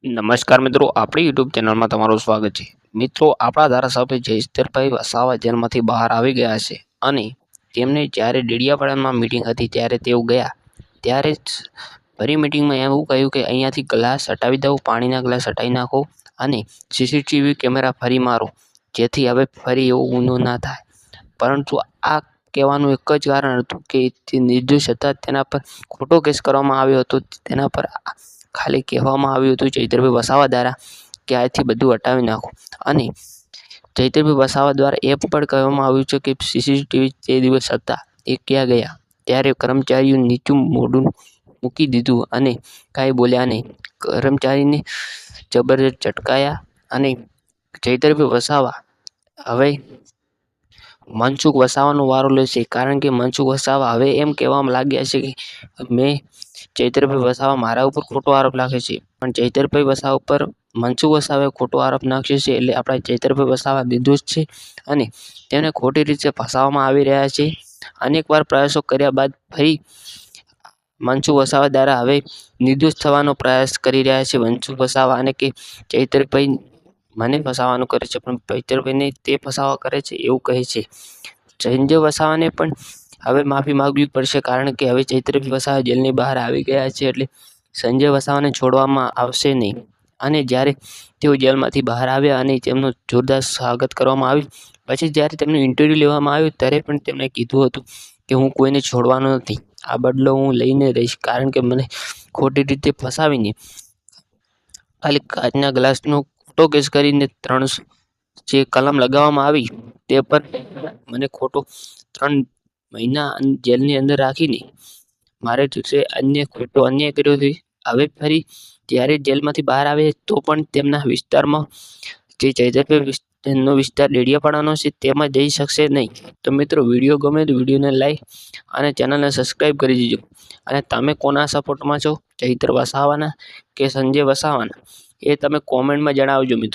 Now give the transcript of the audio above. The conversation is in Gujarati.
નમસ્કાર મિત્રો, આપણી યુટ્યુબ ચેનલમાં તમારું સ્વાગત છે। મિત્રો, આપણા ધારાસભ્ય જયેશભાઈ વસાવા જેલમાંથી બહાર આવી ગયા છે અને તેમને જ્યારે ડેડિયાપાડામાં મિટિંગ હતી ત્યારે તેઓ ગયા ત્યારે જ ફરી મિટિંગમાં એવું કહ્યું કે અહીંયાથી ગ્લાસ હટાવી દઉં, પાણીના ગ્લાસ હટાવી નાખો અને સીસીટીવી કેમેરા ફરી મારો, જેથી હવે ફરી એવો ગુનો ના થાય। પરંતુ આ કહેવાનું એક જ કારણ હતું કે જે નિર્દોષ હતા તેના પર ખોટો કેસ કરવામાં આવ્યો હતો। તેના પર ખાલી કહેવામાં આવ્યું હતું ચૈતરભાઈ વસાવા દ્વારા કે આથી બધું હટાવી નાખો અને ચૈતરભાઈ વસાવા દ્વારા એ પણ કહેવામાં આવ્યું છે કે સીસીટીવી જે દિવસ હતા એ ક્યાં ગયા ત્યારે કર્મચારીઓ નીચું મોઢું મૂકી દીધું અને કાંઈ બોલ્યા નહીં। કર્મચારીને જબરજસ્ત ઝટકાયા અને ચૈતરભાઈ વસાવા હવે મનસુખ વસાવાનો વારો લેશે, કારણ કે મનસુખ વસાવા હવે એમ કહેવામાં લાગ્યા છે કે મેં ચૈતરભાઈ વસાવા મારા ઉપર ખોટો આરોપ નાખે છે, પણ ચૈતરભાઈ વસાવા ઉપર મનસુખ વસાવાએ ખોટો આરોપ નાખ્યો છે। એટલે આપણા ચૈતરભાઈ વસાવા નિર્દોષ છે અને તેમને ખોટી રીતે ફસાવવામાં આવી રહ્યા છે। અનેકવાર પ્રયાસો કર્યા બાદ ફરી મનસુખ વસાવા દ્વારા હવે નિર્દોષ થવાનો પ્રયાસ કરી રહ્યા છે મનસુખ વસાવા, અને કે ચૈતરભાઈ મને ફસાવાનું કરે છે પણ ચૈતરભાઈને તે ફસાવા કરે છે એવું કહે છે। સંજય વસાવાને પણ હવે માફી માગવી પડશે, કારણ કે હવે ચૈતરભાઈ વસાવા જેલની બહાર આવી ગયા છે, એટલે સંજય વસાવાને છોડવામાં આવશે નહીં। અને જ્યારે તેઓ જેલમાંથી બહાર આવ્યા અને તેમનું જોરદાર સ્વાગત કરવામાં આવ્યું, પછી જ્યારે તેમનું ઇન્ટરવ્યૂ લેવામાં આવ્યું ત્યારે પણ તેમણે કીધું હતું કે હું કોઈને છોડવાનો નથી, આ બદલો હું લઈને રહીશ, કારણ કે મને ખોટી રીતે ફસાવીને ખાલી કાચના ગ્લાસનો ખોટો કેસ કરીને 300 જે કલમ લગાવવામાં આવી તે પર મને ખોટો 3 મહિના જેલની અંદર રાખીને મારે જોશે ખોટો અન્યાય કર્યો છે। હવે ફરી જ્યારે જેલમાંથી બહાર આવે તો પણ તેમના વિસ્તારમાં જે ચૈતરભાઈનો વિસ્તાર ડેડિયાપાડાનો છે તેમાં જઈ શકશે નહીં। તો મિત્રો, વિડીયો ગમે તો વિડીયોને લાઈક અને ચેનલને સબસ્ક્રાઈબ કરી દેજો। અને તમે કોના સપોર્ટમાં છો, ચૈતર વસાવાના કે સંજય વસાવાના, એ તમે કોમેન્ટમાં જણાવજો મિત્રો।